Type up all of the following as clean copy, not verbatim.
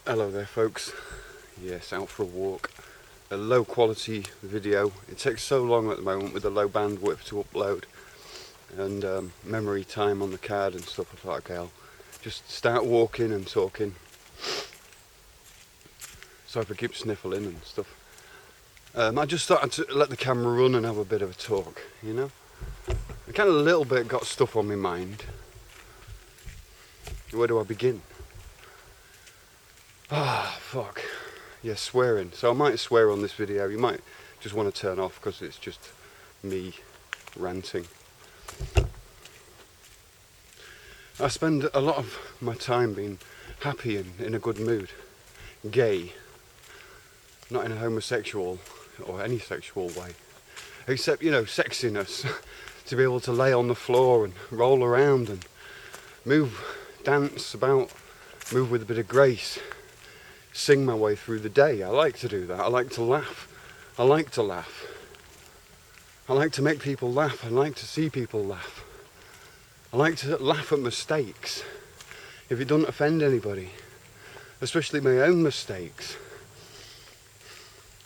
Hello there folks, yes, out for a walk. A low quality video. It takes so long at the moment with the low bandwidth to upload and memory time on the card and stuff. I thought, okay, I'll just start walking and talking. So if I keep sniffling and stuff. I just thought I'd let the camera run and have a bit of a talk, you know. I kind of a little bit got stuff on my mind. Where do I begin? Ah, fuck. Yeah, swearing. So I might swear on this video. You might just want to turn off because it's just me ranting. I spend a lot of my time being happy and in a good mood. Gay. Not in a homosexual or any sexual way. Except, you know, sexiness. To be able to lay on the floor and roll around and move, dance about, move with a bit of grace. Sing my way through the day. I like to do that. I like to laugh. I like to laugh. I like to make people laugh. I like to see people laugh. I like to laugh at mistakes if it doesn't offend anybody, especially my own mistakes,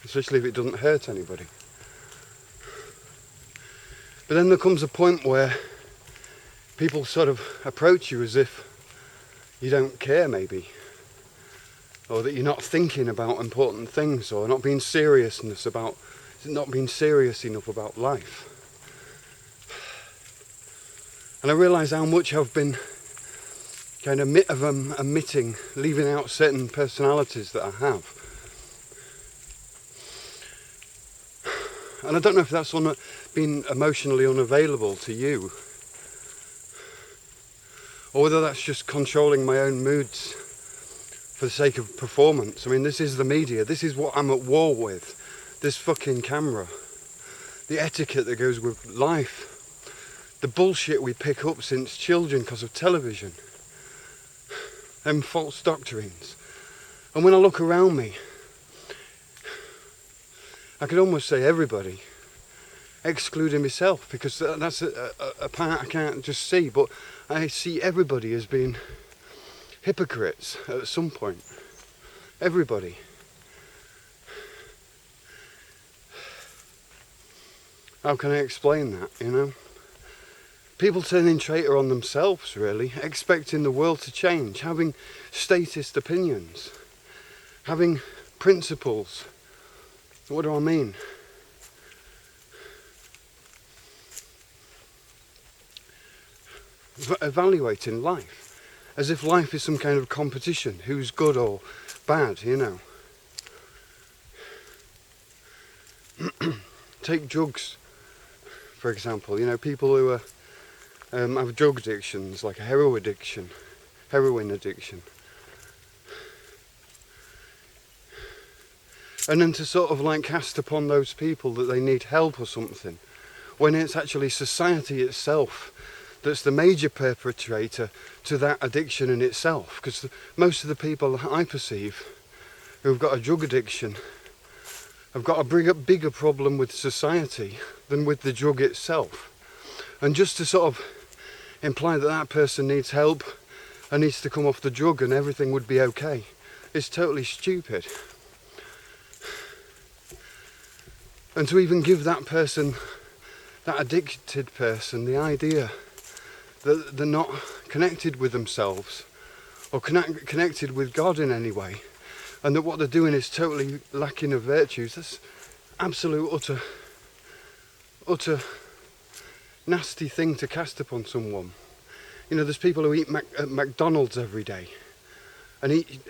especially if it doesn't hurt anybody. But then there comes a point where people sort of approach you as if you don't care, maybe, or that you're not thinking about important things, or not being serious enough about life. And I realise how much I've been kind of omitting, leaving out certain personalities that I have. And I don't know if that's being emotionally unavailable to you, or whether that's just controlling my own moods for the sake of performance. I mean, this is the media. This is what I'm at war with. This fucking camera. The etiquette that goes with life. The bullshit we pick up since children because of television. Them false doctrines. And when I look around me, I could almost say everybody, excluding myself, because that's a part I can't just see, but I see everybody as being hypocrites at some point. Everybody. How can I explain that, you know? People turning traitor on themselves, really, expecting the world to change, having statist opinions, having principles. What do I mean? Evaluating life. As if life is some kind of competition, who's good or bad, you know. Take drugs, for example. You know, people who are, have drug addictions, like a heroin addiction. And then to sort of like cast upon those people that they need help or something, when it's actually society itself that's the major perpetrator to that addiction in itself. Because most of the people I perceive who've got a drug addiction have got a bigger problem with society than with the drug itself. And just to sort of imply that that person needs help and needs to come off the drug and everything would be okay is totally stupid. And to even give that person, that addicted person, the idea that they're not connected with themselves or connected with God in any way, and that what they're doing is totally lacking of virtues, that's absolute utter nasty thing to cast upon someone. You know, there's people who eat at McDonald's every day and eat,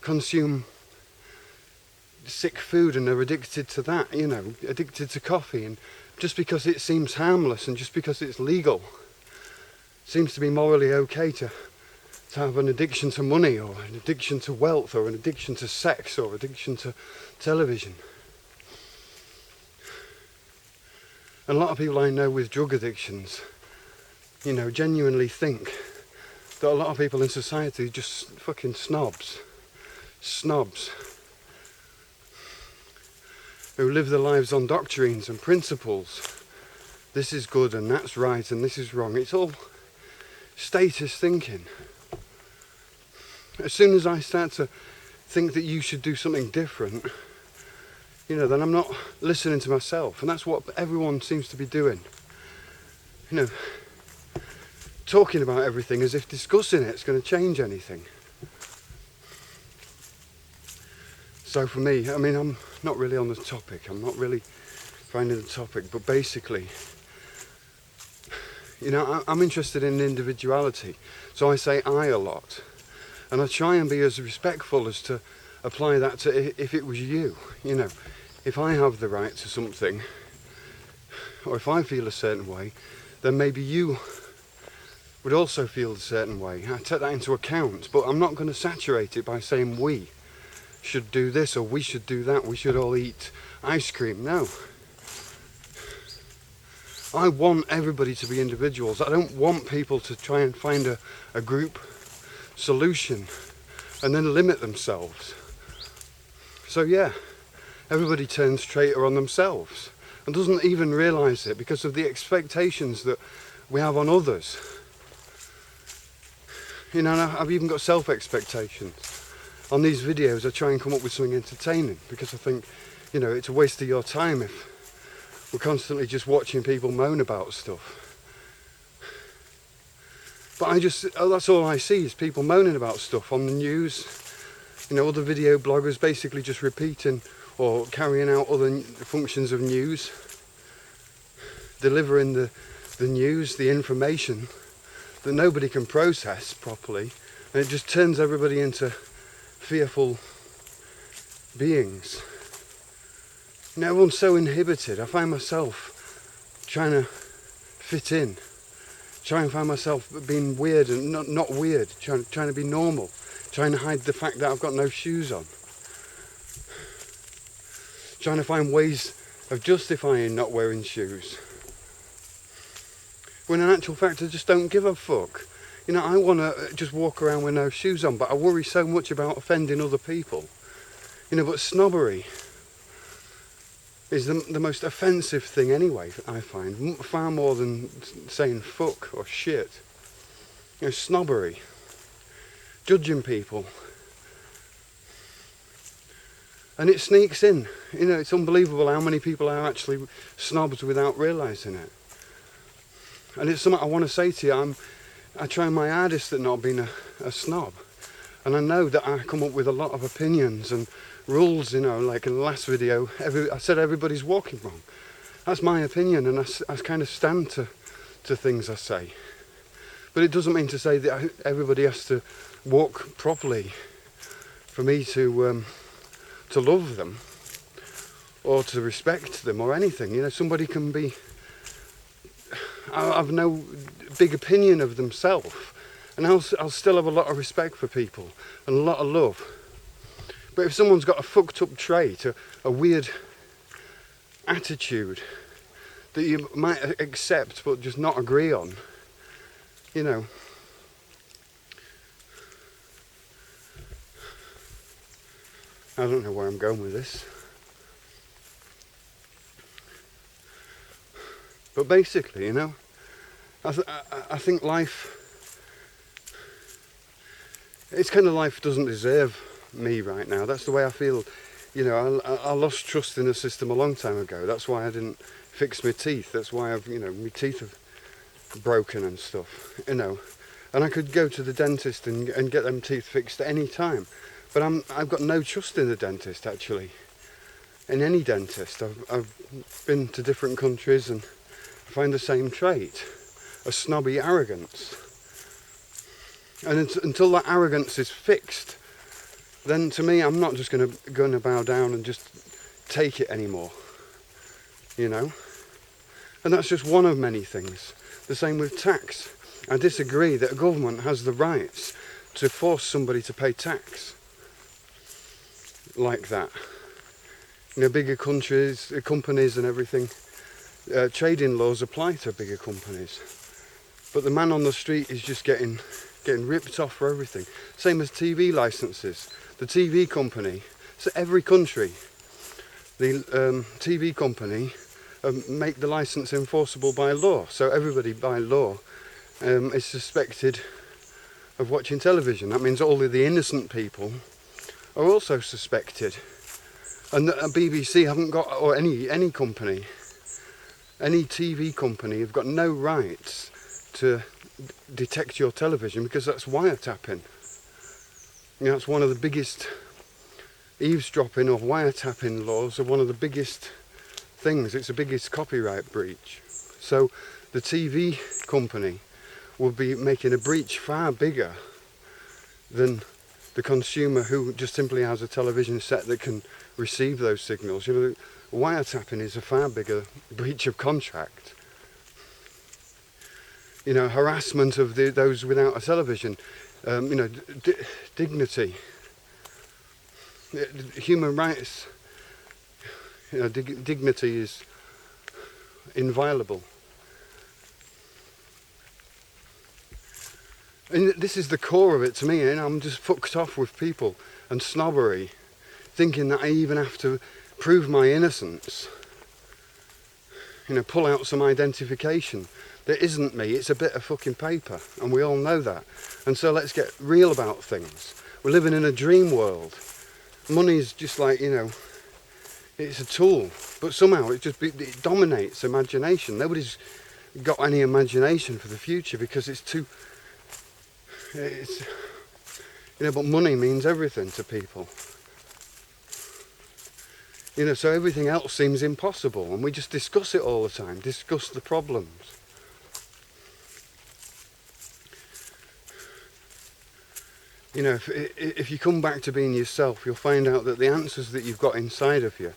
consume sick food, and they're addicted to that, you know, addicted to coffee, and just because it seems harmless and just because it's legal, seems to be morally okay to have an addiction to money, or an addiction to wealth, or an addiction to sex, or addiction to television. And a lot of people I know with drug addictions, you know, genuinely think that a lot of people in society are just fucking snobs. Who live their lives on doctrines and principles. This is good and that's right and this is wrong. It's all status thinking. As soon as I start to think that you should do something different, then I'm not listening to myself. And that's what everyone seems to be doing. Talking about everything as if discussing it's going to change anything. So for me, I'm not really on the topic. I'm not really finding the topic. But basically, I'm interested in individuality. So I say I a lot. And I try and be as respectful as to apply that to if it was you. If I have the right to something, or if I feel a certain way, then maybe you would also feel a certain way. I take that into account, but I'm not going to saturate it by saying we should do this or we should do that, we should all eat ice cream. No. I want everybody to be individuals. I don't want people to try and find a group solution and then limit themselves. So yeah, everybody turns traitor on themselves and doesn't even realise it because of the expectations that we have on others. I've even got self-expectations. On these videos I try and come up with something entertaining because I think, it's a waste of your time if we're constantly just watching people moan about stuff. But that's all I see is people moaning about stuff on the news. Other video bloggers basically just repeating or carrying out other functions of news. Delivering the news, the information that nobody can process properly. And it just turns everybody into fearful beings. Everyone's so inhibited. I find myself trying to fit in. Try and find myself being weird and not weird, trying to be normal, trying to hide the fact that I've got no shoes on. Trying to find ways of justifying not wearing shoes. When in actual fact I just don't give a fuck. I want to just walk around with no shoes on, but I worry so much about offending other people. But snobbery is the most offensive thing anyway, I find, far more than saying fuck or shit. Snobbery, judging people, and it sneaks in. It's unbelievable how many people are actually snobs without realising it. And it's something I want to say to you. I try my hardest at not being a snob, and I know that I come up with a lot of opinions and rules, like in the last video, I said everybody's walking wrong. That's my opinion, and I kind of stand to things I say. But it doesn't mean to say that everybody has to walk properly for me to love them or to respect them or anything. Somebody can be... I've no big opinion of themselves, and I'll still have a lot of respect for people and a lot of love. But if someone's got a fucked up trait, a weird attitude that you might accept but just not agree on, I don't know where I'm going with this. But basically, I think life, it's kind of life doesn't deserve me right now. That's the way I feel. I lost trust in the system a long time ago. That's why I didn't fix my teeth. That's why my teeth have broken and stuff, And I could go to the dentist and get them teeth fixed at any time. But I've got no trust in the dentist, actually. In any dentist. I've been to different countries and I find the same trait. A snobby arrogance. And until that arrogance is fixed, then to me I'm not just going to bow down and just take it anymore. And that's just one of many things. The same with tax. I disagree that a government has the rights to force somebody to pay tax like that. Bigger countries, companies and everything, trading laws apply to bigger companies. But the man on the street is just getting ripped off for everything. Same as TV licenses. The TV company, so every country, the TV company make the license enforceable by law. So everybody by law is suspected of watching television. That means all of the innocent people are also suspected. And the BBC haven't got, or any company, any TV company have got no rights to detect your television, because that's wiretapping. You know, it's one of the biggest eavesdropping or wiretapping laws are one of the biggest things. It's the biggest copyright breach. So the TV company will be making a breach far bigger than the consumer who just simply has a television set that can receive those signals. You know, wiretapping is a far bigger breach of contract. You know, harassment of those without a television, you know, dignity, human rights, you know, dignity is inviolable. And this is the core of it to me, and I'm just fucked off with people and snobbery, thinking that I even have to prove my innocence. You know, pull out some identification. That isn't me, it's a bit of fucking paper, and we all know that. And so let's get real about things. We're living in a dream world. Money's just like, you know, it's a tool, but somehow it dominates imagination. Nobody's got any imagination for the future because it's, you know, but money means everything to people. You know, so everything else seems impossible, and we just discuss it all the time, discuss the problems. You know, if you come back to being yourself, you'll find out that the answers that you've got inside of you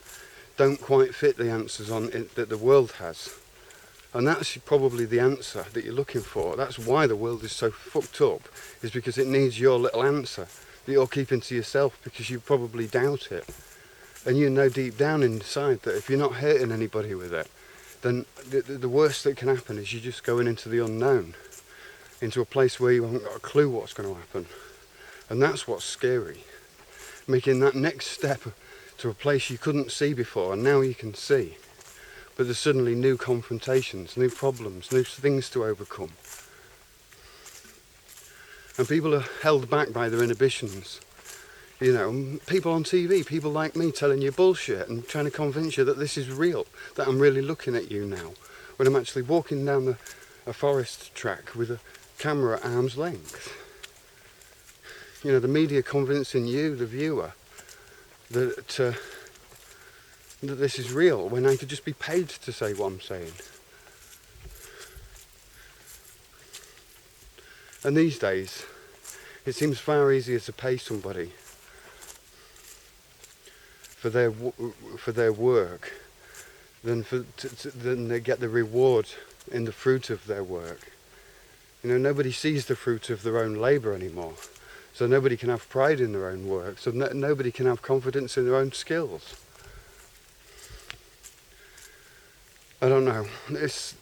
don't quite fit the answers that the world has. And that's probably the answer that you're looking for. That's why the world is so fucked up, is because it needs your little answer that you're keeping to yourself because you probably doubt it. And you know deep down inside that if you're not hurting anybody with it, then the worst that can happen is you're just going into the unknown, into a place where you haven't got a clue what's going to happen. And that's what's scary. Making that next step to a place you couldn't see before, and now you can see. But there's suddenly new confrontations, new problems, new things to overcome. And people are held back by their inhibitions. You know, people on TV, people like me telling you bullshit and trying to convince you that this is real, that I'm really looking at you now, when I'm actually walking down a forest track with a camera at arm's length. You know, the media convincing you, the viewer, that this is real, when I could just be paid to say what I'm saying. And these days, it seems far easier to pay somebody for their work than they get the reward in the fruit of their work. You know, nobody sees the fruit of their own labour anymore. So nobody can have pride in their own work. So nobody can have confidence in their own skills. I don't know. This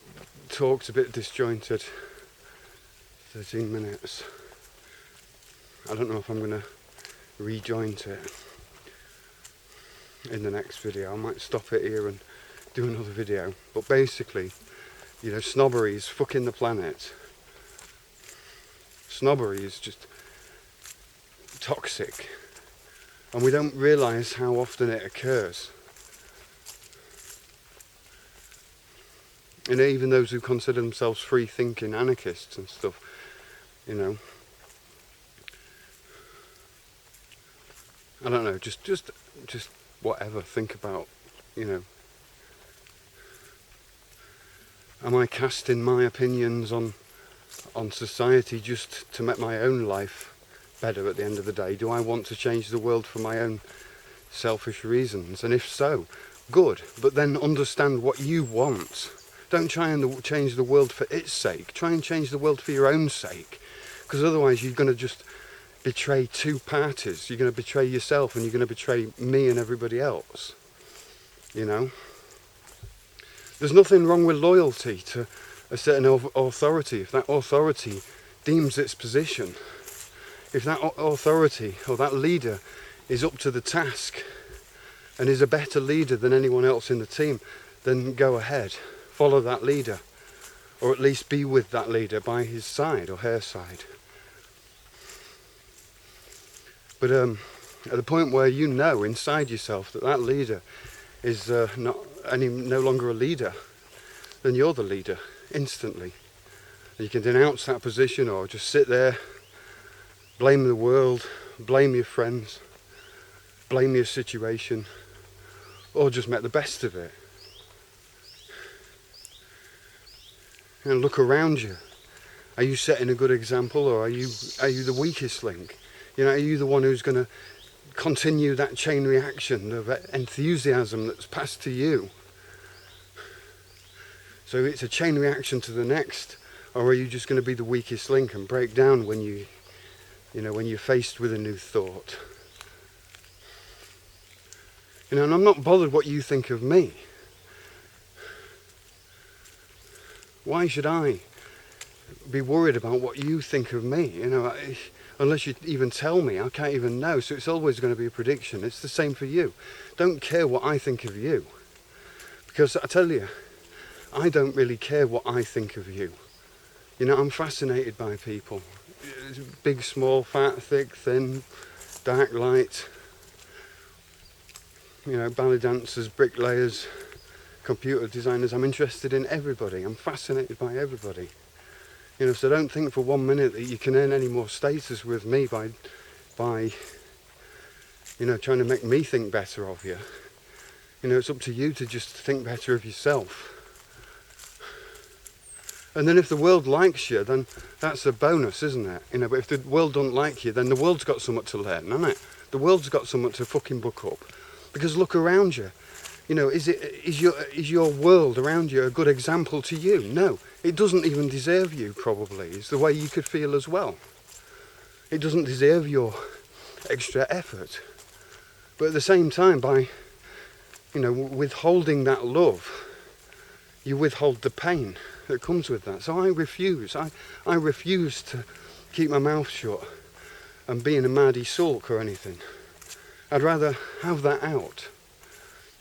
talk's a bit disjointed. 13 minutes. I don't know if I'm going to rejoint it in the next video. I might stop it here and do another video. But basically, you know, snobbery is fucking the planet. Snobbery is just toxic, and we don't realise how often it occurs. And even those who consider themselves free-thinking anarchists and stuff, you know, I don't know, just whatever, think about, you know, am I casting my opinions on society just to make my own life better at the end of the day? Do I want to change the world for my own selfish reasons? And if so, good, but then understand what you want. Don't try and change the world for its sake. Try and change the world for your own sake, because otherwise you're going to just betray two parties. You're going to betray yourself, and you're going to betray me and everybody else. You know, there's nothing wrong with loyalty to a certain authority if that authority deems its position. If that authority or that leader is up to the task and is a better leader than anyone else in the team, then go ahead, follow that leader, or at least be with that leader by his side or her side. But at the point where you know inside yourself that that leader is no longer a leader, then you're the leader instantly. And you can denounce that position or just sit there, blame the world, blame your friends, blame your situation, or just make the best of it. And look around you. Are you setting a good example, or are you the weakest link? You know, are you the one who's going to continue that chain reaction of enthusiasm that's passed to you? So it's a chain reaction to the next, or are you just going to be the weakest link and break down when when you're faced with a new thought? You know, and I'm not bothered what you think of me. Why should I be worried about what you think of me? You know, unless you even tell me, I can't even know. So it's always going to be a prediction. It's the same for you. Don't care what I think of you. Because I tell you, I don't really care what I think of you. You know, I'm fascinated by people. Big, small, fat, thick, thin, dark, light. You know, ballet dancers, bricklayers, computer designers. I'm interested in everybody. I'm fascinated by everybody. You know, so don't think for 1 minute that you can earn any more status with me by trying to make me think better of you. You know, it's up to you to just think better of yourself. And then if the world likes you, then that's a bonus, isn't it? You know, but if the world don't like you, then the world's got something to learn, hasn't it? The world's got something to fucking book up. Because look around you. You know, is your world around you a good example to you? No, it doesn't even deserve you, probably. It's the way you could feel as well. It doesn't deserve your extra effort. But at the same time, by, withholding that love, you withhold the pain that comes with that. So I refuse. I refuse to keep my mouth shut and be in a Mardy sulk or anything. I'd rather have that out.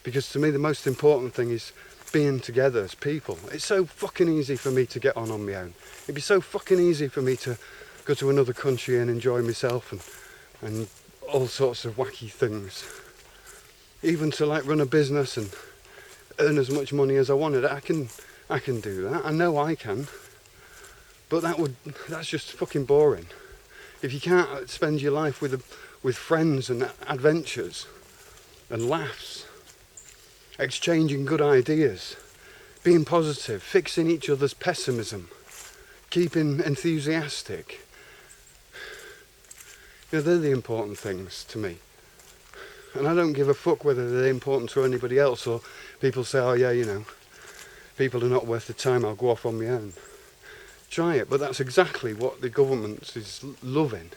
Because to me the most important thing is being together as people. It's so fucking easy for me to get on my own. It'd be so fucking easy for me to go to another country and enjoy myself and all sorts of wacky things. Even to run a business and earn as much money as I wanted. I can do that. I know I can. But that's just fucking boring. If you can't spend your life with friends and adventures and laughs, exchanging good ideas, being positive, fixing each other's pessimism, keeping enthusiastic. You know, they're the important things to me. And I don't give a fuck whether they're important to anybody else or people say, oh yeah, people are not worth the time, I'll go off on my own. Try it, but that's exactly what the government is loving.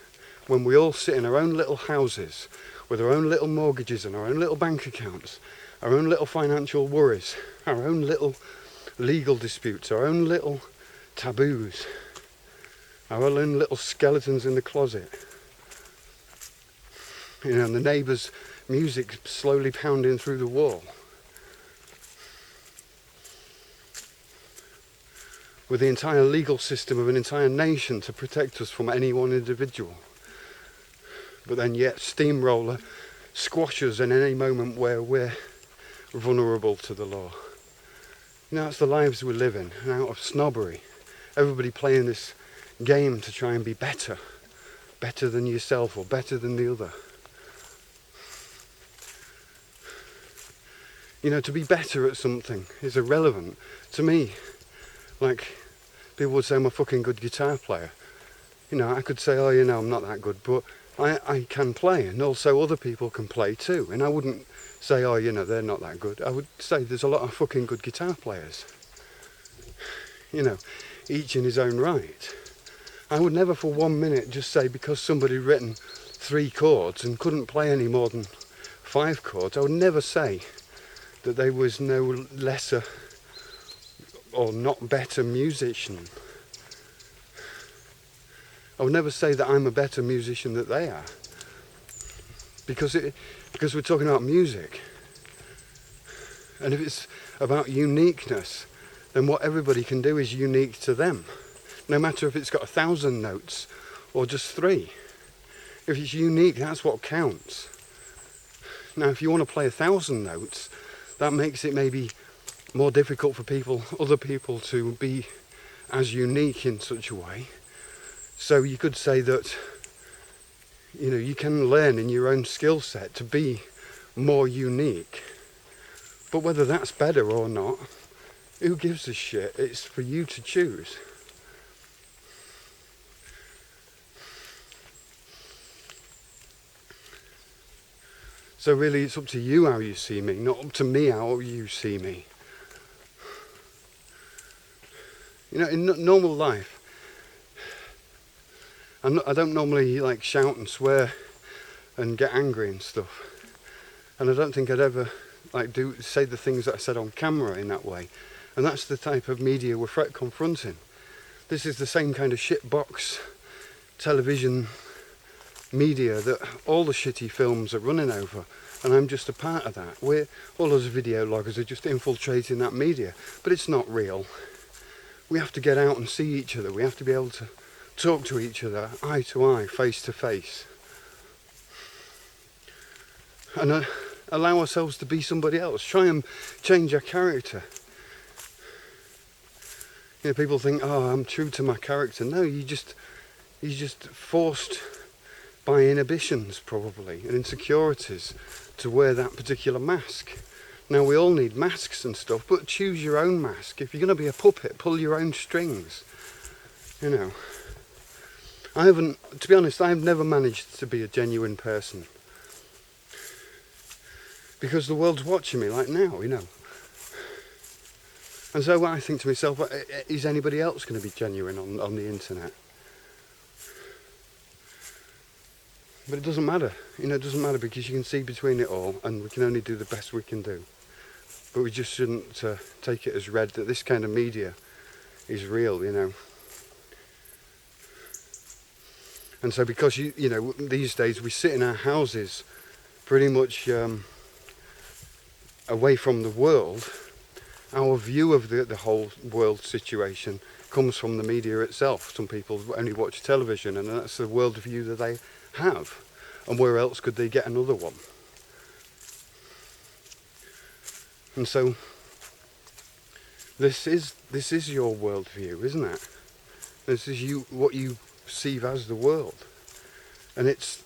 When we all sit in our own little houses with our own little mortgages and our own little bank accounts, our own little financial worries, our own little legal disputes, our own little taboos, our own little skeletons in the closet. You know, and the neighbours' music slowly pounding through the wall. With the entire legal system of an entire nation to protect us from any one individual. But then yet steamroller squashes in any moment where we're vulnerable to the law. You know, that's the lives we live in, and out of snobbery. Everybody playing this game to try and be better than yourself or better than the other. You know, to be better at something is irrelevant. To me, people would say I'm a fucking good guitar player. You know, I could say, oh, I'm not that good, but I can play, and also other people can play too. And I wouldn't say, oh, they're not that good. I would say there's a lot of fucking good guitar players. You know, each in his own right. I would never for 1 minute just say because somebody written 3 chords and couldn't play any more than 5 chords, I would never say that they was no lesser or not better musician. I would never say that I'm a better musician than they are. Because we're talking about music. And if it's about uniqueness, then what everybody can do is unique to them. No matter if it's got 1,000 notes or just 3. If it's unique, that's what counts. Now, if you want to play 1,000 notes, that makes it maybe more difficult for other people to be as unique in such a way. So you could say that, you can learn in your own skill set to be more unique. But whether that's better or not, who gives a shit? It's for you to choose. So really it's up to you how you see me, not up to me how you see me. In normal life, I don't normally shout and swear and get angry and stuff. And I don't think I'd ever say the things that I said on camera in that way. And that's the type of media we're confronting. This is the same kind of shitbox television media that all the shitty films are running over, and I'm just a part of that. All those video loggers are just infiltrating that media, but it's not real. We have to get out and see each other. We have to be able to talk to each other eye to eye, face to face, and allow ourselves to be somebody else. Try and change our character. People think, oh, I'm true to my character. No, you're just forced by inhibitions probably and insecurities to wear that particular mask. Now, we all need masks and stuff, but choose your own mask. If you're going to be a puppet, pull your own strings. To be honest, I've never managed to be a genuine person. Because the world's watching me like now, And so I think to myself, is anybody else going to be genuine on the internet? But it doesn't matter, it doesn't matter, because you can see between it all, and we can only do the best we can do. But we just shouldn't take it as read that this kind of media is real, And so because, these days we sit in our houses pretty much away from the world, our view of the whole world situation comes from the media itself. Some people only watch television, and that's the world view that they have. And where else could they get another one? And so this is your worldview, isn't it? This is what you perceive as the world, and it's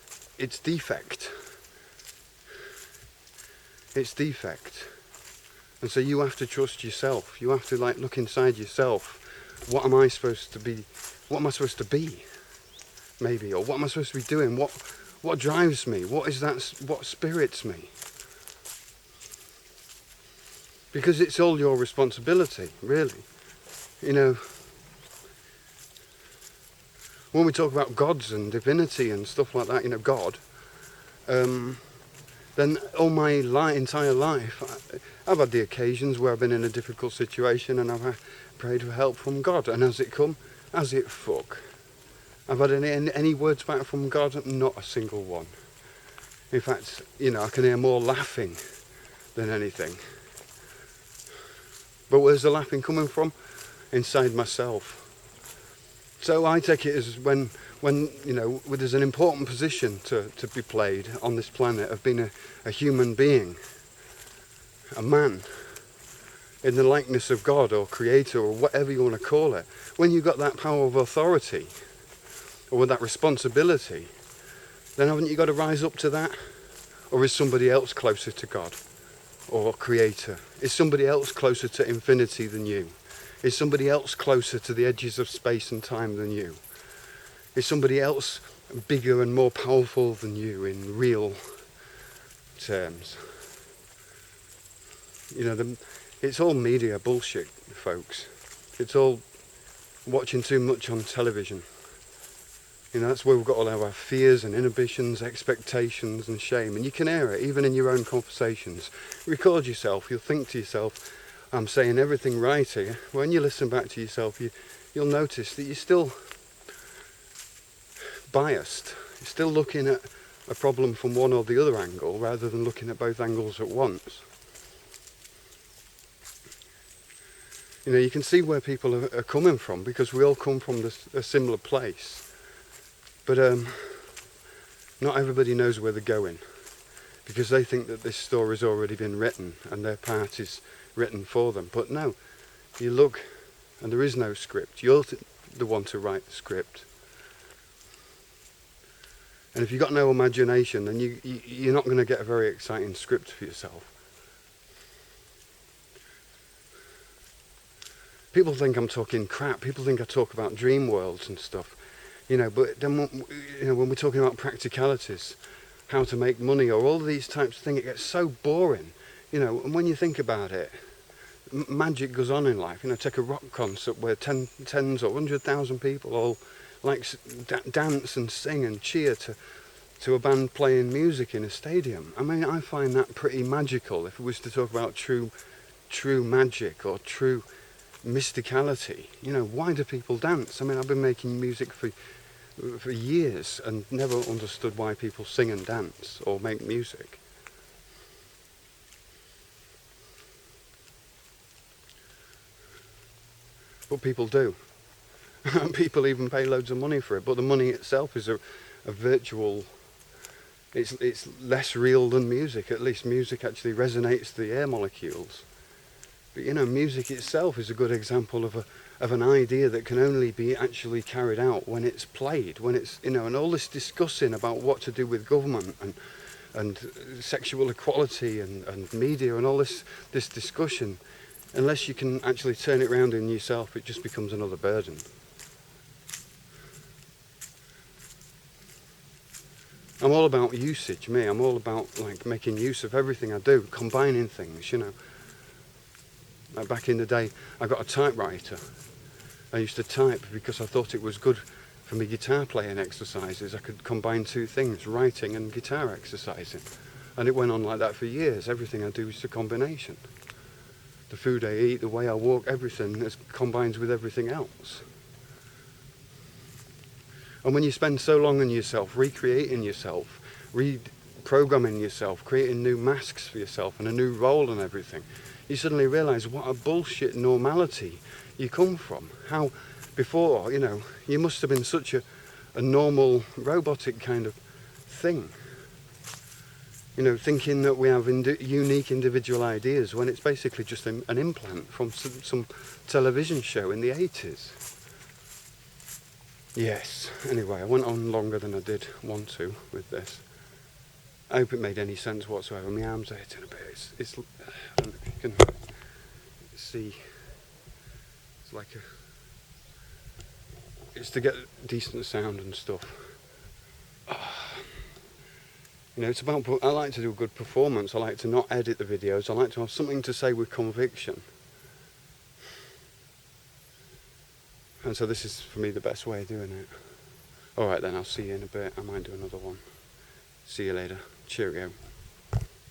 defect. It's defect. And so you have to trust yourself. You have to look inside yourself. What am I supposed to be? What am I supposed to be? Maybe, or what am I supposed to be doing? What drives me? What spirits me? Because it's all your responsibility, really. When we talk about gods and divinity and stuff like that, God, then all my entire life, I've had the occasions where I've been in a difficult situation and I've prayed for help from God, and has it come? Has it fuck? I've had any words back from God? Not a single one. In fact, I can hear more laughing than anything. But where's the laughing coming from? Inside myself. So I take it as when there's an important position to be played on this planet of being a human being, a man, in the likeness of God or Creator or whatever you want to call it. When you've got that power of authority, or with that responsibility, then haven't you got to rise up to that? Or is somebody else closer to God or Creator? Is somebody else closer to infinity than you? Is somebody else closer to the edges of space and time than you? Is somebody else bigger and more powerful than you in real terms? It's all media bullshit, folks. It's all watching too much on television. That's where we've got all our fears and inhibitions, expectations and shame. And you can hear it, even in your own conversations. Record yourself, you'll think to yourself, I'm saying everything right here. When you listen back to yourself, you'll notice that you're still biased. You're still looking at a problem from one or the other angle, rather than looking at both angles at once. You can see where people are coming from, because we all come from a similar place. But Not everybody knows where they're going, because they think that this story's already been written and their part is written for them. But no, you look and there is no script. You're the one to write the script. And if you've got no imagination, then you're not going to get a very exciting script for yourself. People think I'm talking crap. People think I talk about dream worlds and stuff. But then when we're talking about practicalities, how to make money or all these types of things, it gets so boring. And when you think about it, magic goes on in life. Take a rock concert where tens or 100,000 people all dance and sing and cheer to a band playing music in a stadium. I mean, I find that pretty magical. If it was to talk about true magic or true mysticality, why do people dance? I mean, I've been making music for years and never understood why people sing and dance or make music. But people do. People even pay loads of money for it, but the money itself is a virtual. It's less real than music. At least music actually resonates the air molecules. But music itself is a good example of an idea that can only be actually carried out when it's played, when it's and all this discussing about what to do with government and sexual equality and media and all this discussion, unless you can actually turn it around in yourself, it just becomes another burden. I'm all about usage, me. I'm all about making use of everything I do, combining things, Like back in the day, I got a typewriter. I used to type because I thought it was good for me guitar playing exercises. I could combine two things, writing and guitar exercising. And it went on like that for years. Everything I do is a combination. The food I eat, the way I walk, everything combines with everything else. And when you spend so long on yourself, recreating yourself, reprogramming yourself, creating new masks for yourself and a new role and everything, you suddenly realise what a bullshit normality you come from. How before, you must have been such a normal, robotic kind of thing. Thinking that we have unique individual ideas when it's basically just an implant from some television show in the 80s. Yes, anyway, I went on longer than I did want to with this. I hope it made any sense whatsoever. My arms are hitting a bit. It's I don't know if you can see. It's like it's to get decent sound and stuff. It's about. I like to do a good performance. I like to not edit the videos. I like to have something to say with conviction. And so this is, for me, the best way of doing it. Alright then, I'll see you in a bit. I might do another one. See you later. Cheerio.